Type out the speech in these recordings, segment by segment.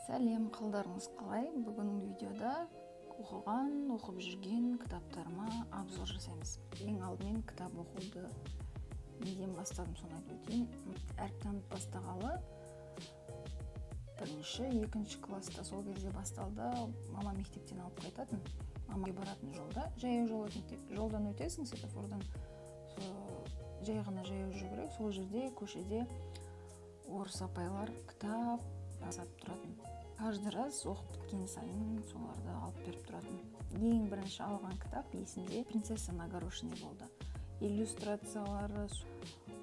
Сәлем, қалдарыңыз қалай? Бүгін видеода оқып жүрген кітаптарыма обзор жасаймыз. Ең алдымен кітап оқуды неден бастадым, соны айтып өтейін. Әріп-танып бастағалы бірінші, екінші класста сол кезде басталды. Мама мектептен алып қайтатын. Мама баратын жолда, жаяу жол мектеп. Жолдан өтесің, светофордан. Жай ғана жаяу жүру керек. Сол жерде көшеде орыс апайлар кітап жазып тұратын. Каждый раз оқып біткен сайын соларды алып беріп тұратын. Ең бірінші алған кітап есімде «Принцесса на горошине» болды. Иллюстрациялары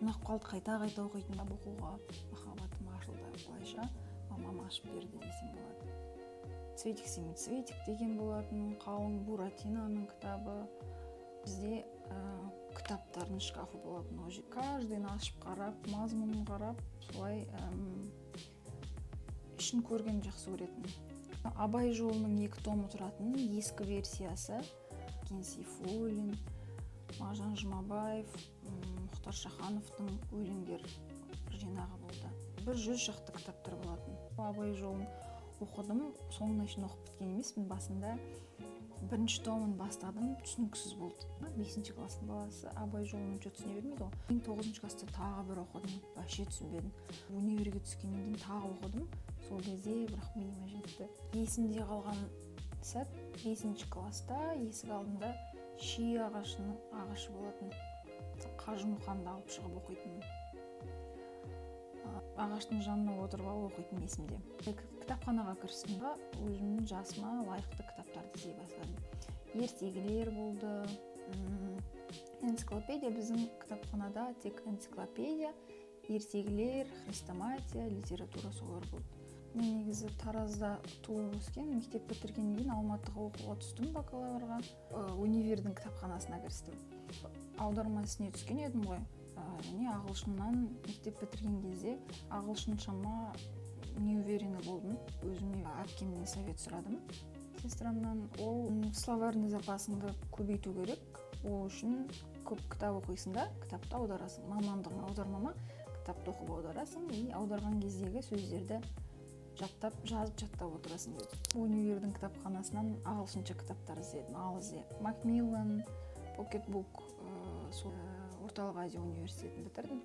ұнап қалды, қайта оқитын оқуға махаббатым ашылды. Былайша мамам ашып берді десем болады. «Цветик семицветик» деген болатын, қалың Буратиноның кітабы. Бізде кітаптардың шкафы болатын. Каждыйын ашып қарап, мазмұнын қарап, солай ішін көрген жақсы көретін. Абай жолының 2 томы тұратын, ескі версиясы. Кен Сейфуллин, Мағжан Жұмабаев, Мұхтар Шахановтың өлеңдер жинағы болды. 100 шақты кітаптар болатын. Абай жолын оқыдым, соңына шейін оқып біткен емеспін. Басында 1 томын бастадым, түсініксіз болды. 5 класстың баласы Абай жолын онша түсіне бермейді ғой. 9 класста тағы бір оқыдым, вообще түсінбедім. Универге түскеннен кейін тағы оқыдым. Сол кезде бірақ миыма жетті. Есімде қалған сәт 5 класста есік алдында ши ағашы болатын. Қажымұқанды алып шығып оқитын. Ағаштың жанына отырып алып оқитын есімде. Кітапханаға кірістім, өзімнің жасыма лайықты кітаптарды іздей бастадым. Ертегілер болды, энциклопедия. Біздің кітапханада тек энциклопедия, ертегілер, хрестоматия, литература солар болды. Мен негізі Таразда туып өскен, мектеп бітіргеннен кейін Алматыға оқуға түстім, бакалаврға. Универдің кітапханасына кірістім. Аударма ісіне түскен едім ғой. Және ағылшыннан мектеп бітірген кезде ағылшыншама не уверена болдым. Өзіме әпкемнен совет сұрадым. Сестрамнан ол словарный запасыңды көбейту керек. Ол үшін көп кітап оқисың да, кітапты аударасың. Мамандығың аудармама, кітапты оқып аударасың. И аударған кездегі сөздерді жазып жаттап отырасың деді. Универдің кітапханасынан ағылшынша кітаптар іздедім. Макмиллан, Pocketbook, Орталық Азия университетін бітірдім.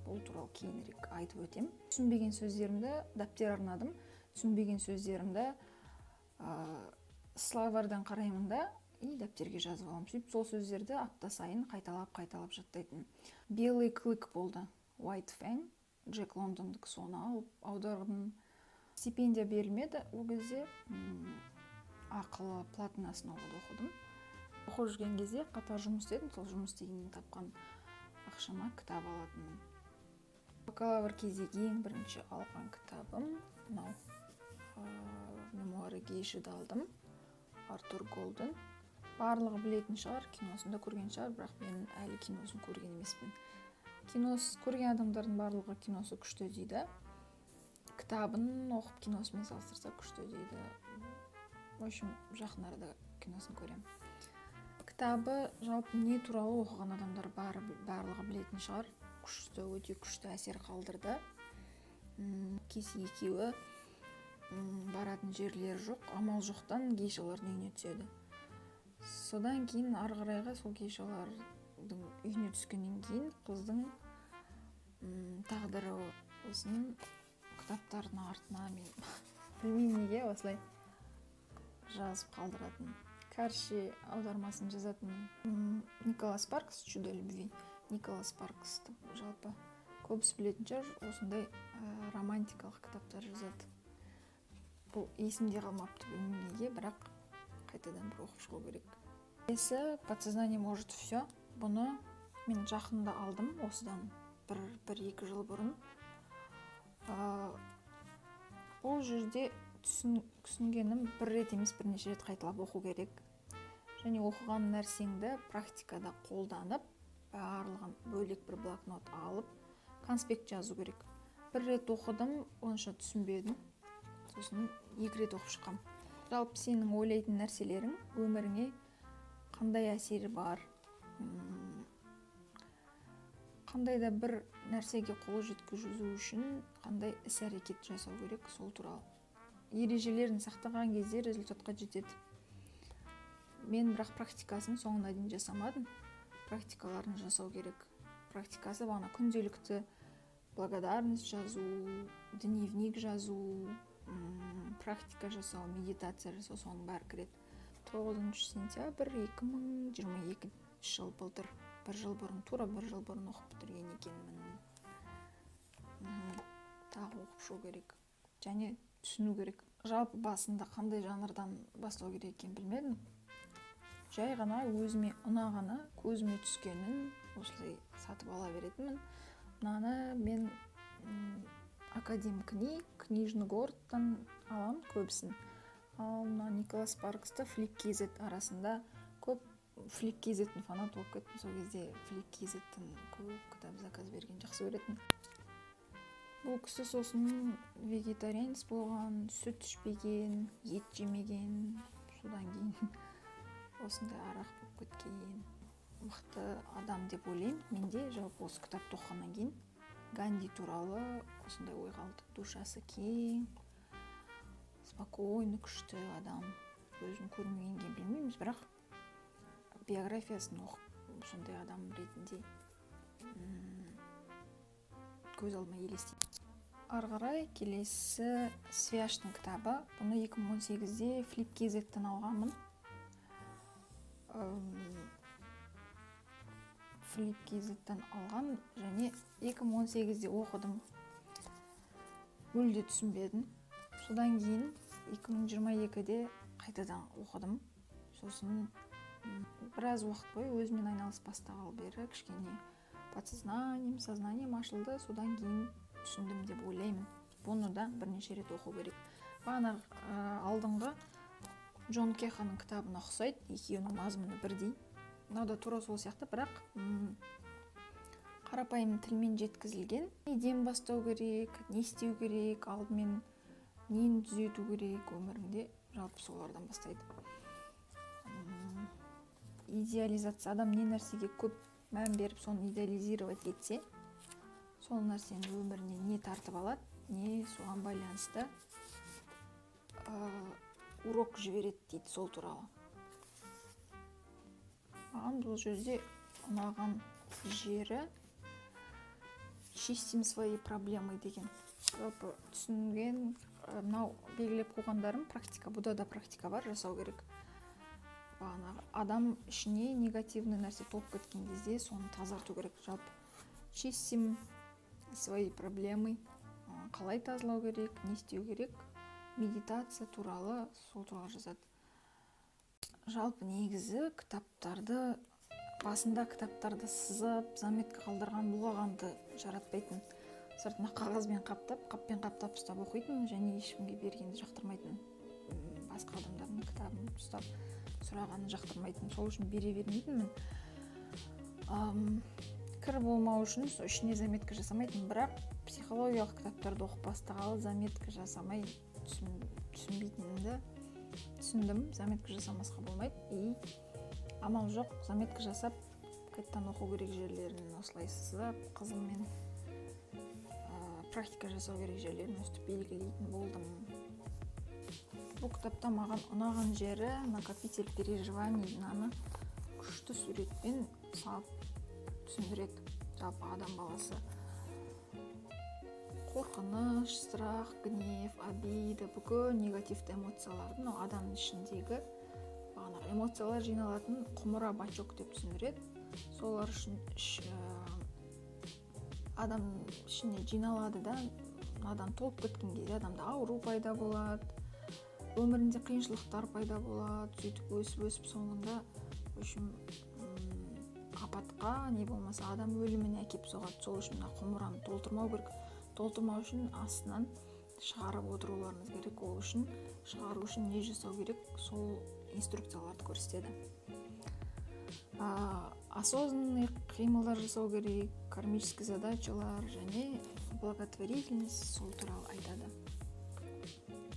Бұл туралы кейінірек айтып өтем. Түсінбеген сөздерімді дәптер арнадым. Түсінбеген сөздерімді словардан қараймын да, и дәптерге жазып аламын. Сөйтіп сол сөздерді апта сайын қайталап жаттайтын. Белый клык болды. White Fang, Джек Лондондық, соны алып аудардым. Стипендия берілмеді. Ол кезде ақылы платный основада оқыдым. Оқып жүрген кезде қатар жұмыс істедім. Сол жұмыс істегеннен тапқан ақшама кітап алатынмын. Бакалавр кездегі ең бірінші алған кітабым мынау. Мемуары гейшеды алдым. Артур Голден. Барлығы білетін шығар, киносында көрген шығар, бірақ мен әлі киносын көрген емеспін. Киносы көрген адамдардың барлығы киносы күшті дейді. Кітабын оқып киносымен салыстырса күшті дейді. В общем, жақын арада киносын көрем. Кітабы жалпы не туралы оқыған адамдар барлығы білетін шығар. Өте күшті әсер қалдырды. Кесі екеуі баратын жерлері жоқ, амал жоқтан гейшалардың үйіне түседі. Содан кейін ары қарайға сол гейшалардың үйіне түскеннен кейін қыздың тағдыры осының кітаптардың артына мен білмеймін неге осылай жазып қалдыратын. Карши аудармасын жазатын Николас Спаркс, «Чудо любви». Николас Спарксты жалпы көбісі білетін шығар, осындай романтикалық кітаптар жазады. Бұл есімде қалмапты, білмеймін неге, бірақ қайтадан бір оқып шығу керек. «Подсознание может все». Бұны мен жақында алдым, осыдан 1-2 жыл бұрын. Бұл жерде түсінгенім бір рет емес, бірнеше рет қайталап оқу керек. Және оқыған нәрсеңді практикада қолданып, барлығын бөлек бір блокнот алып, конспект жазу керек. Бір рет оқыдым, онша түсінбедім. Сосын 2 рет оқып шыққам. Жалпы сенің ойлайтын нәрселерің өміріңе қандай әсері бар, қандай да бір нәрсеге қол жеткізу үшін қандай іс-әрекет жасау керек, сол туралы ережелерін сақтаған кезде результатқа жетеді. Мен бірақ практикасын соңына дейін жасамадым. Практикаларын жасау керек. Практикасы бағана күнделікті благодарность жазу, дневник жазу, практика жасау, медитация жасау, соның бәрі кіреді. 9 сентябрь 2022 жыл былтыр. Бір жыл бұрын оқып бітірген екенмін. Тағы оқып шығу керек. Және түсіну керек. Жалпы басында қандай жанрдан бастау керек екенін білмедім. Жай ғана өзіме ұнағаны, көзіме түскенін осылай сатып ала беретінмін. Мынаны мен Академ книжный городтан аламын көбісін. Ал мына Николас Спарксты Flip.kz арасында көп Flip.kz-тің фанат болып кеттім. Сол кезде Flip.kz-тің көп кітап заказ берген, жақсы көретін. Бұл кісі сосын вегетарианец болған, сүт ішпеген, ет жемеген, содан кейін осындай арақ болып кеткен. Мықты адам деп ойлаймын. Менде жалпы осы кітапты оқығаннан кейін Ганди туралы осындай ой қалды. Душасы кең, спокойный, күшті адам. Өзін көрмегенге білмейміз, бірақ биографиясын оқып сондай адам ретінде көз алдыма елестейді. Ары қарай келесі Свияштың кітабы. Бұны 2018-де Flip.kz-тен алғанмын. Flip.kz-тен алған және 2018-де оқыдым. Мүлде түсінбедім. Содан кейін 2022-де қайтадан оқыдым. Сосын біраз уақыт бойы өзімен айналысып бастағалы бері кішкене подсознанием, сознанием ашылды. Содан кейін түсіндім деп ойлаймын. Бұны да бірнеше рет оқу керек. Бағана алдыңғы Джон Кеханың кітабына ұқсайды, екеуінің мазмұны бірдей. Мынау да тура сол сияқты, бірақ қарапайым тілмен жеткізілген. Неден бастау керек, не істеу керек, алдымен нені түзету керек өміріңде, жалпы солардан бастайды. Идеализация, адам не нәрсеге көп мән беріп, соны идеализировать етсе, сол нәрсені өміріне не тартып алады, не соған байланысты урок жібереді дейді сол туралы. Маған бұл жерде ұнаған жері чистим свои проблемы деген. Жалпы түсінген, мынау белгілеп қойғандарым практика, бұда да практика бар, жасау керек. Адам ішіне негативный нәрсе толып кеткен кезде соны тазарту керек. Жалпы чистим свои проблемы, қалай тазалау керек, не істеу керек, медитация туралы сол туралы жазады. Жалпы негізі кітаптарды, басында кітаптарды сызып, заметка қалдырған, бұлғағанды жаратпайтын. Сыртына қағазбен қаппен ұстап оқитын және ешкімге бергенді жақтырмайтын. Басқа адамдардың кітабын ұстап сұрағанын жақтырмайтын. Сол үшін бере бермейтінмін. Кір болмау үшін ішіне заметка жасамайтын, бірақ психологиялық кітаптарды оқып бастағалы заметка жасамай түсінбейтінімді түсіндім. Заметка жасамасқа болмайды. И амал жоқ, заметка жасап, қайттан оқу керек жерлерін осылай сызып, қызыммен практика жасау керек жерлерін өстіп белгілейтін болдым. Бұл кітапта маған ұнаған жері накопитель переживаний, мынаны күшті суретпен салып түсіндіреді. Жалпы адам баласы қорқыныш, страх, гнев, обида, бүкіл негативті эмоциялардың адамның ішіндегі эмоциялар жиналатын құмыра бачок деп түсіндіреді. Солар үшін адам ішіне жиналады да, адам толып кеткен кезде адамда ауру пайда болады, өмірінде қиыншылықтар пайда болады, сөйтіп өсіп соңында апатқа, не болмаса адам өліміне әкеп соғады. Сол үшін құмыраны толтырмау керек. Толтырмау үшін астынан шығарып отыруларыңыз керек. Ол үшін шығару үшін не жасау керек, сол инструкцияларды көрсетеді. Осознанный қимылдар жасау керек, кармический задачалар және благотворительность сол туралы айтады.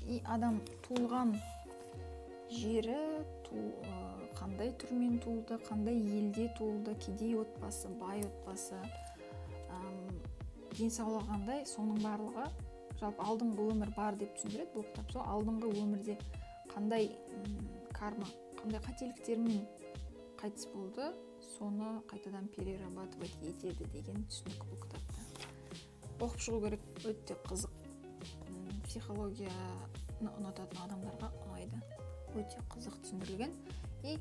И адам туылған жері, қандай түрмен туылды, қандай елде туылды, кедей отбасы, бай отбасы, денсаулығы қандай, соның барлығы жалпы алдыңғы өмір бар деп түсіндіреді бұл кітап. Сол алдыңғы өмірде қандай карма, қандай қателіктермен қайтыс болды, соны қайтадан перерабатывать етеді деген түсінік бұл кітапта. Оқып шығу керек, өте қызық. Психологияны ұнататын адамдарға ұнайды. Өте қызық түсіндірілген. И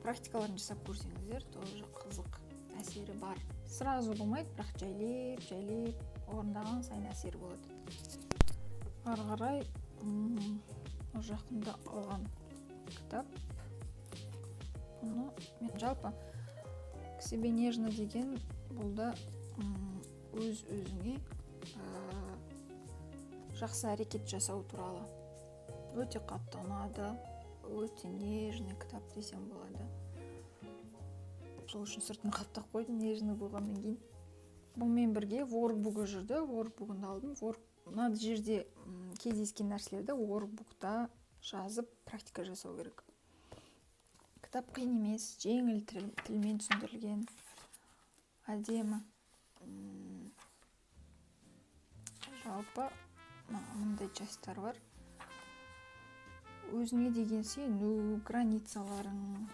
практикаларын жасап көрсеңіздер, тоже қызық әсері бар. Сразу болмайды, бірақ жайлеп орындаған сайын әсері болады. Ары қарай жақында алған кітап. Бұны мен жалпы к себе нежно деген бұл да өз-өзіңе жақсы әрекет жасау туралы. Өте қатты ұнады, өте нежный кітап десем болады. Сол үшін сыртын қаптап қойдым, нежный болғаннан кейін. Бұнымен бірге воркбугі жүрді, воркбугын алдым. Мына жерде кездескен нәрселерді воркбукта жазып практика жасау керек. Кітап қиын емес, жеңіл тілмен түсіндірілген, әдемі. Жалпы мындай частар бар. Өзіңе деген сену, границаларың,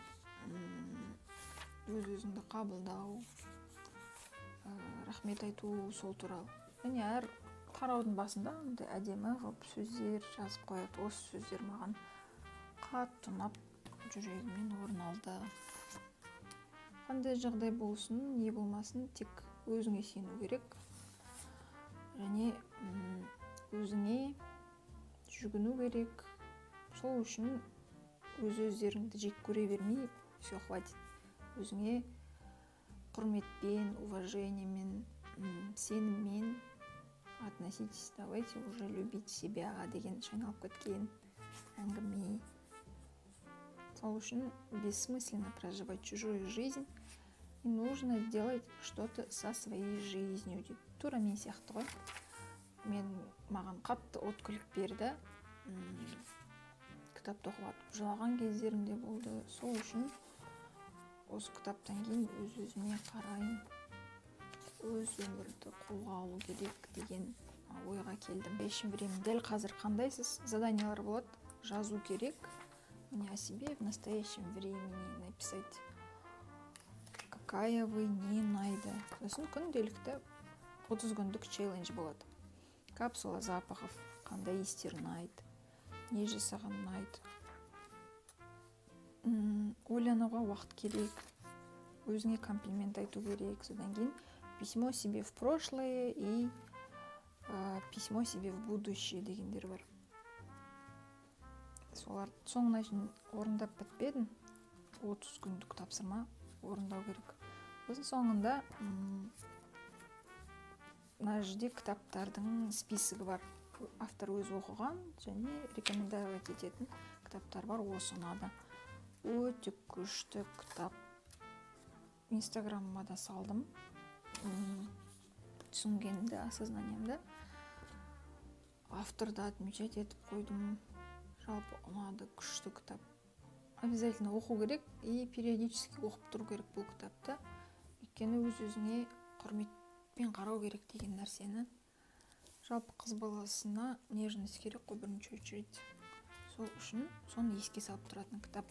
өз-өзіңді қабылдау, рахмет айту, сол туралы. Және әр тараудың басында әдемі ғып сөздер жазып қояды. Осы сөздер маған қатты ұнап, жүрегімнен орын алды. Қандай жағдай болсын, не болмасын, тек өзіңе сену керек. Және өзіңе жүгіну керек. Сол үшін өз-өздеріңді жек көре бермей, все, хватит. Өзіңе құрметпен, уважениемен, сеніммен относитесь. Давайте уже любить себя деген шайналып кеткен әңгіме. Сол үшін бессмысленно проживать чужую жизнь, и нужно делать что-то со своей жизнью. Тура мен сияқты ғой. Маған қатты отклик берді. Кітапты оқып жылаған кездерімде болды. Сол үшін осы кітаптан кейін өз-өзіме қарайын, өз өмірді қолға алу керек деген ойға келдім. Ешім біремін, дәл қазір қандайсыз заданиялар болады, жазу керек. Мне о себе в настоящем времени написать, какая вы не найда. Сосын күнделікті 30 күндік челлендж болады. Капсула запахов, қандай естер ұнайды, не жасаған ұнайды. Ойлануға уақыт керек, өзіңе комплимент айту керек. Содан кейін письмо себе в прошлое и письмо себе в будущее дегендер бар. Солар соңына дейін орындап бітпедім. 30 күндік тапсырма орындау керек. Сосын соңында мына жерде кітаптардың списогі бар. Автор өзі оқыған және рекомендовать ететін кітаптар бар. Осы ұнады. Өте күшті кітап. Инстаграмыма да салдым. Түсінгенімді, осознаниемді. Авторды отмечать етіп қойдым. Жалпы ұнады, күшті кітап. Обязательно оқу керек и периодически оқып тұру керек бұл кітапты. Өйткені өз-өзіңе құрметпен қарау керек деген нәрсені. Жалпы қыз баласына нежность керек қой бірінші очередь. Сол үшін соны еске салып тұратын кітап.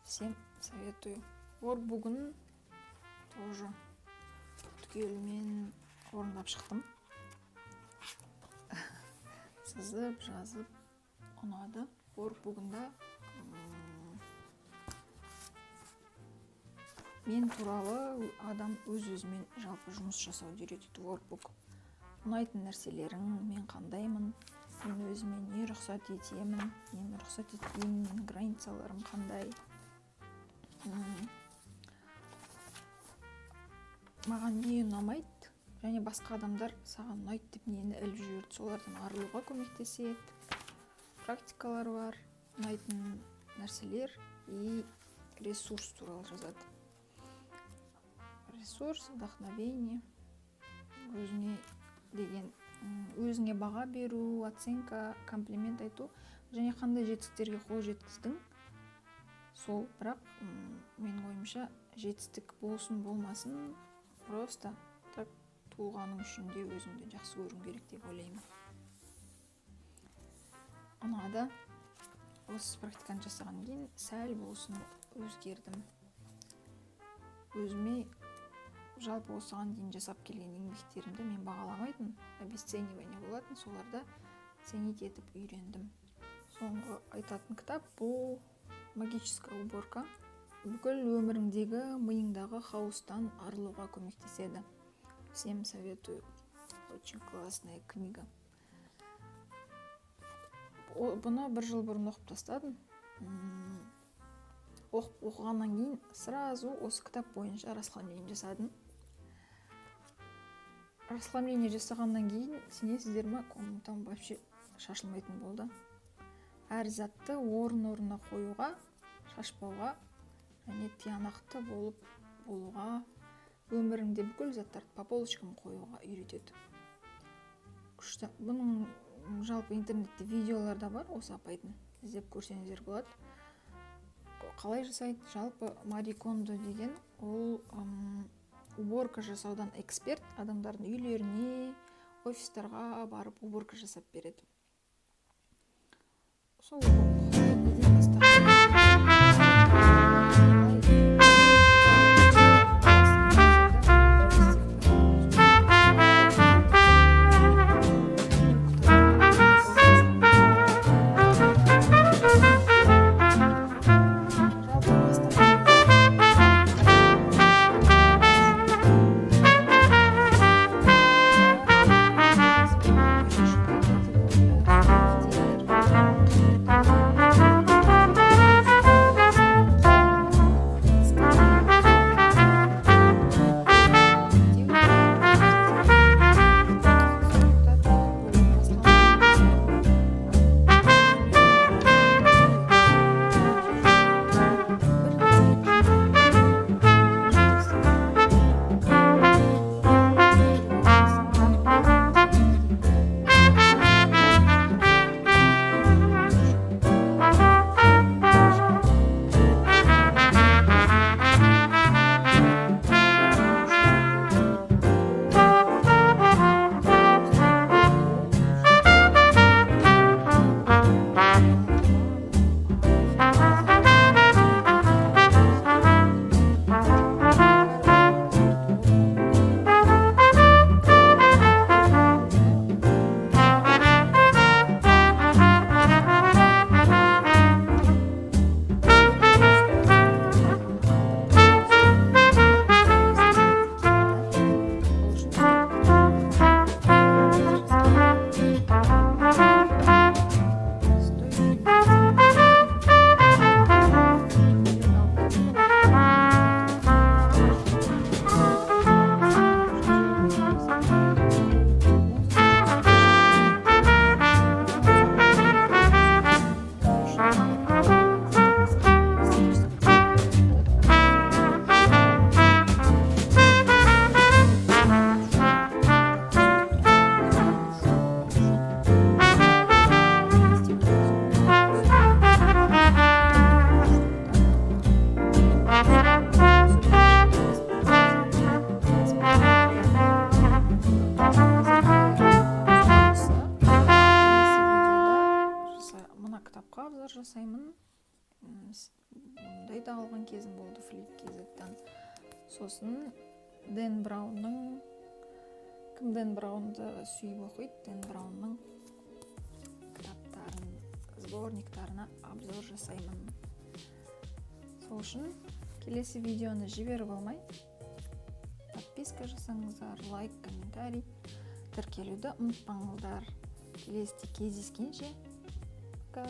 Всем советую. Воркбугын тоже түгелімен орындап шықтым. Сызып, жазып ұнады. Воркбугында мен туралы адам өз-өзімен жалпы жұмыс жасауды үйретеді воркбук. Ұнайтын нәрселерің, мен қандаймын, мен өзіме не рұқсат етемін, мен рұқсат етпеймін, мен границаларым қандай. Маған не ұнамайды, және басқа адамдар саған ұнайды деп нені іліп жүрді, солардан арылуға көмектеседі. Практикалар бар, ұнайтын нәрселер и ресурс туралы жазады. Ресурс, вдохновение, өзіңе деген, өзіңе баға беру, оценка, комплимент айту, және қандай жетістіктерге қол жеткіздің. Сол, бірақ мен ойымша жетістік болсын болмасын, просто так туылғаның үшін де өзіңді жақсы көруің керек деп ойлаймын. Анада осы практиканы жасаған кейін сәл болсын өзгердім. Өзіме жалпы осыған дейін жасап келген еңбектерімді мен бағаламайтын, обесценивание болатын, соларды ценить етіп үйрендім. Соңғы айтатын кітап бұл магическая уборка. Бүкіл өміріңдегі миыңдағы хаостан арылуға көмектеседі. Всем советую. Очень классная книга. Бұны 1 жыл бұрын оқып тастадым. Оқығаннан кейін сразу осы кітап бойынша расхламление жасадым. Расхламление жасағаннан кейін сенесіздер ме, комнатам вообще шашылмайтын болды. Әр затты орын-орнына қоюға, шашпауға және тиянақты болуға, өміріңде бүкіл заттарды по полочкам қоюға үйретеді. Күшті. Бұның жалпы интернетте видеолар да бар, осы апайдың. Іздеп көрсеңіздер болады. Қалай жасайды? Жалпы Мари Кондо деген ол уборка жасаудан эксперт, адамдардың үйлеріне, офистарға барып уборка жасап береді. Сол неден бастап жасаймын. Мұндай да алған кезім болды Flip.kz-тан. Сосын Дэн Браунның, кім Дэн Браунды сүйіп оқиды, Дэн Браунның кітаптарын, сборниктарына обзор жасаймын. Сол үшін келесі видеоны жіберіп алмай, подписка жасаңыздар, лайк, комментарий, тіркелуді ұмытпаңыздар. Келесіде кездескенше. Пока.